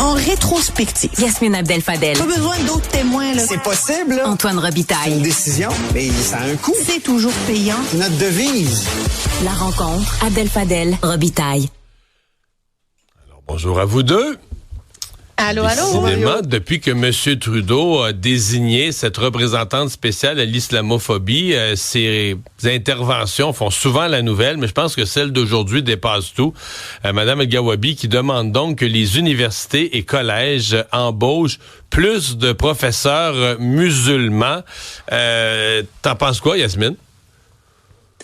en rétrospective. Yasmine Abdel-Fadel. Pas besoin d'autres témoins, là. C'est possible, là. Antoine Robitaille. C'est une décision, mais ça a un coût. C'est toujours payant. C'est notre devise. La rencontre, Abdel-Fadel, Robitaille. Alors, bonjour à vous deux. Allô. Décidément, depuis que M. Trudeau a désigné cette représentante spéciale à l'islamophobie, ses interventions font souvent la nouvelle, mais je pense que celle d'aujourd'hui dépasse tout. Mme El-Gawabi qui demande donc que les universités et collèges embauchent plus de professeurs musulmans. T'en penses quoi, Yasmine?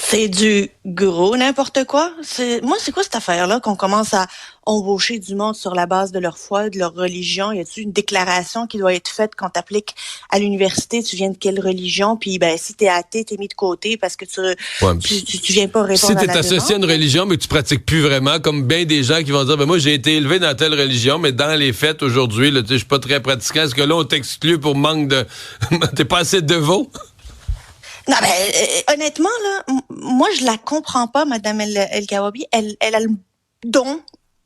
C'est du gros n'importe quoi. C'est quoi cette affaire-là qu'on commence à embaucher du monde sur la base de leur foi, de leur religion? Y a-t-il une déclaration qui doit être faite quand t'appliques à l'université? Tu viens de quelle religion? Puis si t'es athée, t'es mis de côté parce que tu viens pas répondre à la demande. Si t'es associé à une religion, mais tu pratiques plus vraiment, comme bien des gens qui vont dire, moi j'ai été élevé dans telle religion, mais dans les faits aujourd'hui, je suis pas très pratiquant. Est-ce que là on t'exclut pour manque de... T'es pas assez dévot? Non, honnêtement, là, moi, je la comprends pas, Madame El-Gawabi. Elle a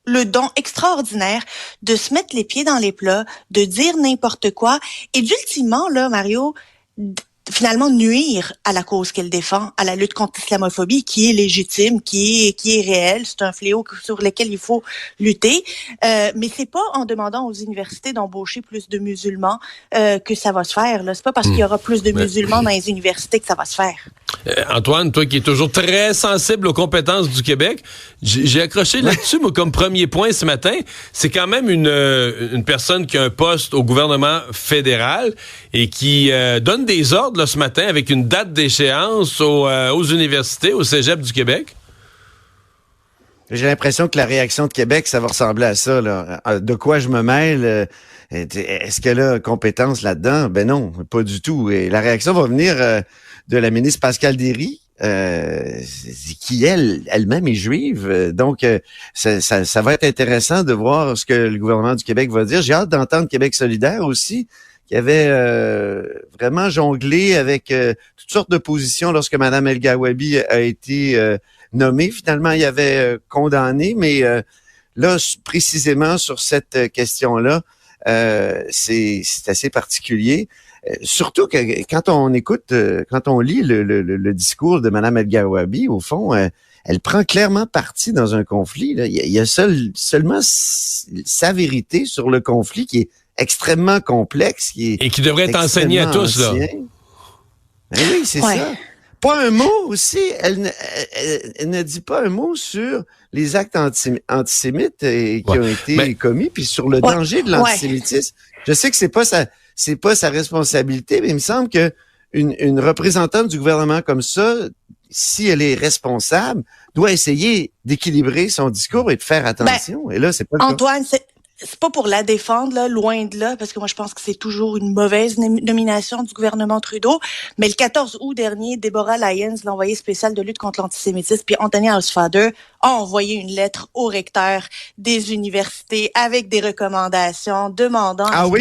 le don extraordinaire de se mettre les pieds dans les plats, de dire n'importe quoi et d'ultimement, là, Mario, finalement nuire à la cause qu'elle défend, à la lutte contre l'islamophobie, qui est légitime, qui est réelle. C'est un fléau sur lequel il faut lutter. Mais c'est pas en demandant aux universités d'embaucher plus de musulmans que ça va se faire. Là. C'est pas parce qu'il y aura plus de musulmans dans les universités que ça va se faire. Antoine, toi qui es toujours très sensible aux compétences du Québec, j'ai accroché là-dessus, moi, comme premier point ce matin. C'est quand même une personne qui a un poste au gouvernement fédéral et qui donne des ordres là, ce matin avec une date d'échéance aux universités, au Cégep du Québec. J'ai l'impression que la réaction de Québec, ça va ressembler à ça. Là. De quoi je me mêle? Est-ce qu'elle a compétence là-dedans? Ben non, pas du tout. Et la réaction va venir de la ministre Pascale Derry, qui elle-même est juive. Donc, ça va être intéressant de voir ce que le gouvernement du Québec va dire. J'ai hâte d'entendre Québec solidaire aussi, qui avait vraiment jonglé avec toutes sortes de positions lorsque Mme El-Gawabi a été nommée. Finalement, il avait condamné, mais là, précisément sur cette question-là, c'est assez particulier. Surtout que quand on écoute, quand on lit le discours de Mme El-Gawabi, au fond, elle prend clairement parti dans un conflit. Là. Il y a seulement sa vérité sur le conflit qui est extrêmement complexe. Et qui devrait être enseigné à tous, ancien. Là. Ben oui, c'est ça. Pas un mot aussi. Elle ne dit pas un mot sur les actes antisémites qui ont été commis, puis sur le danger de l'antisémitisme. Je sais que c'est pas sa responsabilité, mais il me semble que une représentante du gouvernement comme ça, si elle est responsable, doit essayer d'équilibrer son discours et de faire attention. Et là, c'est pas le Antoine, c'est pas pour la défendre, là, loin de là, parce que moi, je pense que c'est toujours une mauvaise nomination du gouvernement Trudeau. Mais le 14 août dernier, Deborah Lyons, l'envoyée spéciale de lutte contre l'antisémitisme, puis Anthony Housefather a envoyé une lettre au recteur des universités avec des recommandations demandant... OK,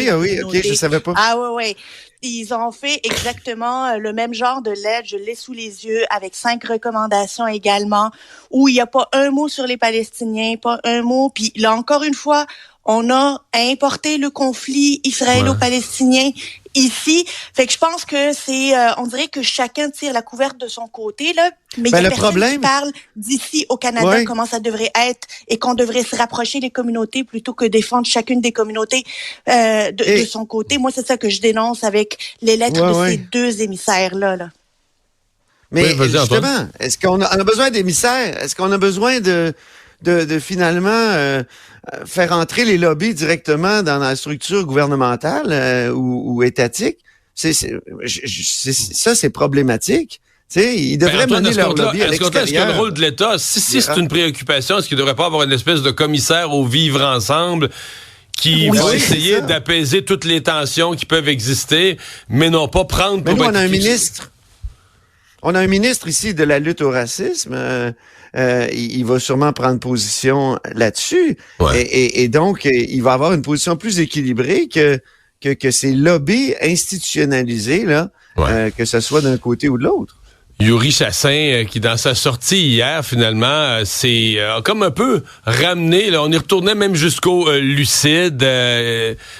je savais pas. Oui. Ils ont fait exactement le même genre de lettre, je l'ai sous les yeux, avec 5 recommandations également, où il n'y a pas un mot sur les Palestiniens, pas un mot. Puis là, encore une fois, on a importé le conflit israélo-palestinien ici. Fait que je pense que c'est, on dirait que chacun tire la couverte de son côté, là. Mais il y a personne qui parle d'ici au Canada, comment ça devrait être et qu'on devrait se rapprocher des communautés plutôt que défendre chacune des communautés de son côté. Moi, c'est ça que je dénonce avec les lettres de ces deux émissaires-là. Là. Mais justement, est-ce qu'on a besoin d'émissaires? Est-ce qu'on a besoin de finalement faire entrer les lobbies directement dans la structure gouvernementale ou étatique? Ça, c'est problématique. Tu sais, ils devraient mener leur lobby à l'extérieur. Est-ce que le rôle de l'État, si c'est une préoccupation, est-ce qu'il ne devrait pas avoir une espèce de commissaire au vivre ensemble qui va essayer d'apaiser toutes les tensions qui peuvent exister, mais non pas prendre... Mais nous, on a un ministre. On a un ministre ici de la lutte au racisme. Il va sûrement prendre position là-dessus. Et donc, il va avoir une position plus équilibrée que ces lobbies institutionnalisés, là, que ce soit d'un côté ou de l'autre. Yuri Chassin, qui dans sa sortie hier, finalement, s'est comme un peu ramené, là, on y retournait même jusqu'au lucide,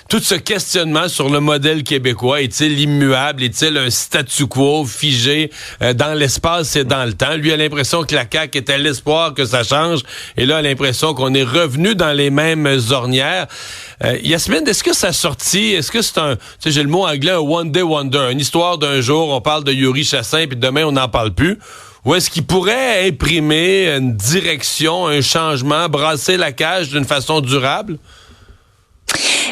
tout ce questionnement sur le modèle québécois, est-il immuable, est-il un statu quo figé dans l'espace et dans le temps? Lui a l'impression que la CAQ était l'espoir que ça change, et là a l'impression qu'on est revenu dans les mêmes ornières. Yasmine, est-ce que sa sortie, est-ce que c'est un, tu sais, j'ai le mot anglais, un one day wonder, une histoire d'un jour, on parle de Yuri Chassin, puis demain on n'en parle plus, ou est-ce qu'il pourrait imprimer une direction, un changement, brasser la cage d'une façon durable?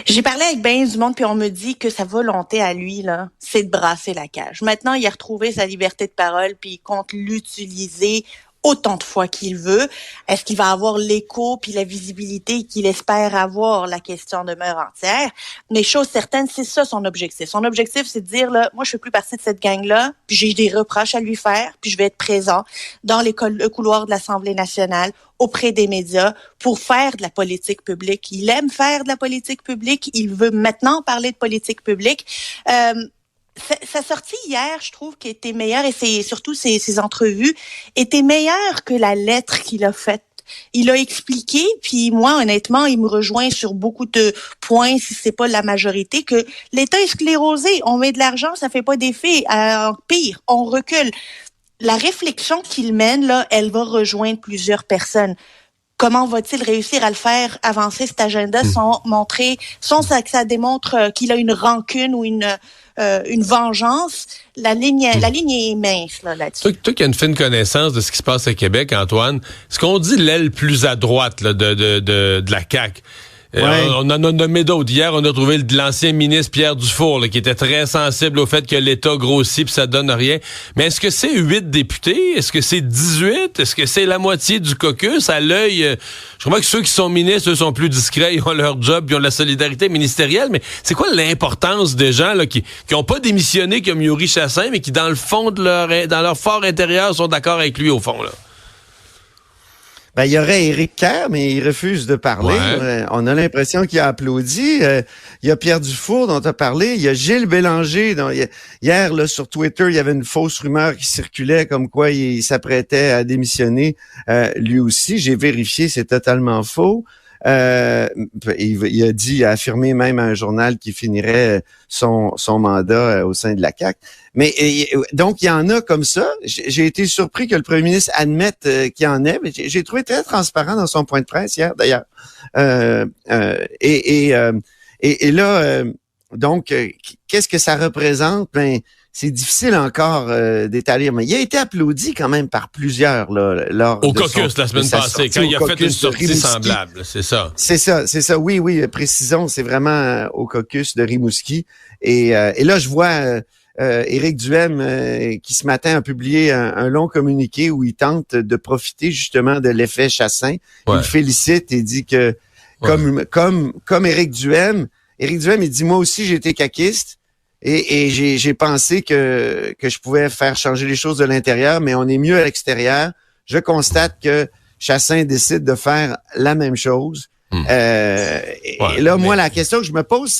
J'ai parlé avec ben du monde, puis on me dit que sa volonté à lui, là, c'est de brasser la cage. Maintenant, il a retrouvé sa liberté de parole, puis il compte l'utiliser autant de fois qu'il veut. Est-ce qu'il va avoir l'écho puis la visibilité qu'il espère avoir? La question demeure entière. Mais chose certaine, c'est ça son objectif. Son objectif, c'est de dire, là, moi, je fais plus partie de cette gang-là, puis j'ai des reproches à lui faire, puis je vais être présent dans le couloir de l'Assemblée nationale, auprès des médias, pour faire de la politique publique. Il aime faire de la politique publique. Il veut maintenant parler de politique publique. Sa sortie hier, je trouve qu'elle était meilleure, et surtout ses entrevues étaient meilleures que la lettre qu'il a faite. Il a expliqué, puis moi, honnêtement, il me rejoint sur beaucoup de points, si c'est pas la majorité, que l'État est sclérosé. On met de l'argent, ça fait pas d'effet. Pire, on recule. La réflexion qu'il mène, là, elle va rejoindre plusieurs personnes. Comment va-t-il réussir à le faire avancer cet agenda sans que ça démontre qu'il a une rancune ou une vengeance? La ligne est mince là-dessus. Toi qui as une fine connaissance de ce qui se passe à Québec, Antoine, est-ce qu'on dit l'aile plus à droite là, de la CAQ? Ouais. On en a nommé d'autres. Hier, on a trouvé l'ancien ministre Pierre Dufour, là, qui était très sensible au fait que l'État grossit puis ça donne rien. Mais est-ce que c'est 8 députés? Est-ce que c'est 18? Est-ce que c'est la moitié du caucus? À l'œil, je crois que ceux qui sont ministres, eux, sont plus discrets, ils ont leur job, ils ont de la solidarité ministérielle. Mais c'est quoi l'importance des gens là qui ont pas démissionné comme Yuri Chassin, mais qui, dans le fond dans leur fort intérieur, sont d'accord avec lui, au fond, là? Ben, il y aurait Éric Kerr, mais il refuse de parler. Ouais. On a l'impression qu'il a applaudi. Il y a Pierre Dufour dont tu as parlé. Il y a Gilles Bélanger. Hier, là, sur Twitter, il y avait une fausse rumeur qui circulait comme quoi il s'apprêtait à démissionner lui aussi. J'ai vérifié, c'est totalement faux. Il a affirmé même à un journal qu'il finirait son mandat au sein de la CAQ. Mais donc, il y en a comme ça. J'ai été surpris que le premier ministre admette qu'il y en ait, mais j'ai trouvé très transparent dans son point de presse hier, d'ailleurs. Et là, donc, qu'est-ce que ça représente? Ben, c'est difficile encore d'étaler, mais il a été applaudi quand même par plusieurs là, lors au caucus la semaine passée, quand il a fait une sortie semblable, c'est ça. C'est ça. Oui, précisons, c'est vraiment au caucus de Rimouski. Et là, je vois Éric Duhaime qui ce matin a publié un long communiqué où il tente de profiter justement de l'effet Chassin. Ouais. Il félicite et dit que comme Éric Duhaime, il dit moi aussi j'ai été caquiste. Et j'ai pensé que je pouvais faire changer les choses de l'intérieur, mais on est mieux à l'extérieur. Je constate que Chassin décide de faire la même chose. Et là, moi, la question que je me pose,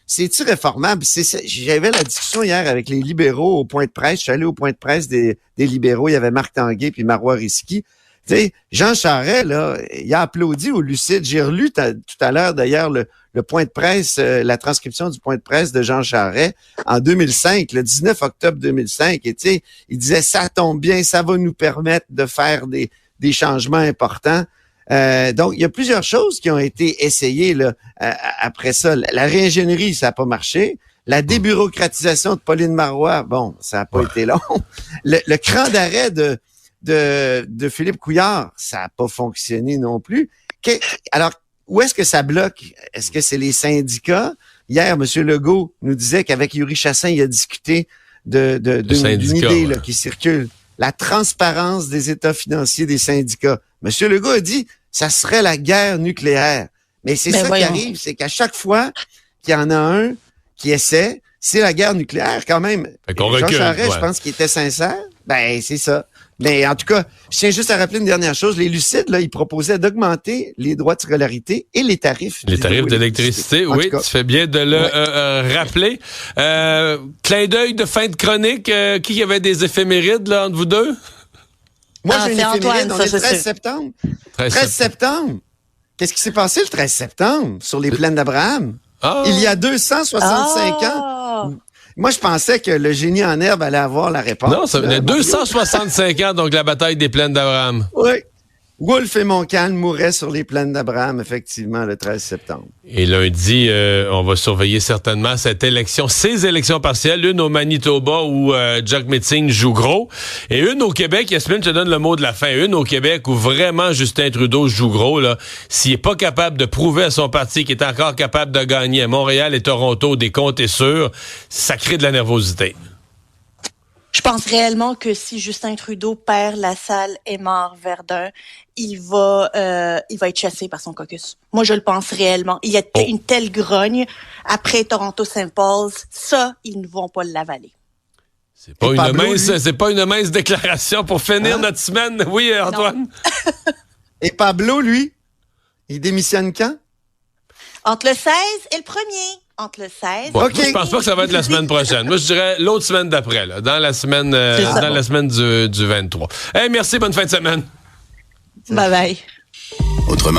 c'est-tu réformable? J'avais la discussion hier avec les libéraux au point de presse. Je suis allé au point de presse des libéraux. Il y avait Marc Tanguay puis Marois Risky. Tu sais, Jean Charest, là, il a applaudi au lucide. J'ai relu tout à l'heure, d'ailleurs, le point de presse, la transcription du point de presse de Jean Charest en 2005, le 19 octobre 2005. Et tu sais, il disait, ça tombe bien, ça va nous permettre de faire des changements importants. Donc, il y a plusieurs choses qui ont été essayées là après ça. La réingénierie, ça n'a pas marché. La débureaucratisation de Pauline Marois, bon, ça n'a pas été long. Le cran d'arrêt de Philippe Couillard, ça n'a pas fonctionné non plus. Alors, où est-ce que ça bloque? Est-ce que c'est les syndicats? Hier, M. Legault nous disait qu'avec Yuri Chassin, il a discuté d'une idée là, qui circule. La transparence des états financiers des syndicats. M. Legault a dit ça serait la guerre nucléaire. Mais c'est ça qui arrive, c'est qu'à chaque fois qu'il y en a un qui essaie, c'est la guerre nucléaire quand même. Jean Charest, je pense qu'il était sincère. Ben, c'est ça. Mais en tout cas, je tiens juste à rappeler une dernière chose. Les Lucides, là, ils proposaient d'augmenter les droits de scolarité et les tarifs. Les tarifs d'électricité, oui, tu fais bien de le rappeler. Clin d'œil de fin de chronique, qui avait des éphémérides là, entre vous deux? Moi, j'ai une c'est éphéméride, Antoine, on ça, est c'est 13 sûr. septembre. 13 septembre. Qu'est-ce qui s'est passé le 13 septembre sur les plaines d'Abraham? Ah. Il y a 265 ans. Moi, je pensais que le génie en herbe allait avoir la réponse. Non, ça venait 265 ans, donc la bataille des plaines d'Abraham. Oui. Wolfe et Montcalm mouraient sur les plaines d'Abraham, effectivement, le 13 septembre. Et lundi, on va surveiller certainement ces élections partielles, une au Manitoba où Jack Metzing joue gros, et une au Québec, Yasmine, je te donne le mot de la fin, une au Québec où vraiment Justin Trudeau joue gros, là. S'il est pas capable de prouver à son parti qu'il est encore capable de gagner à Montréal et Toronto des comtés sûrs, ça crée de la nervosité. Je pense réellement que si Justin Trudeau perd la salle Aymar-Verdun, il va être chassé par son caucus. Moi, je le pense réellement. Il y a une telle grogne après Toronto-Saint Paul's. Ça, ils ne vont pas l'avaler. C'est pas une mince déclaration pour finir notre semaine. Oui, Antoine? Et Pablo, lui, il démissionne quand? Entre le 16 et le 1er. Entre le 16. Bon, OK. moi, je pense pas que ça va être la semaine prochaine. Moi, je dirais l'autre semaine d'après, là, dans la semaine, la semaine du 23. Hey, merci, bonne fin de semaine. Bye bye. Autrement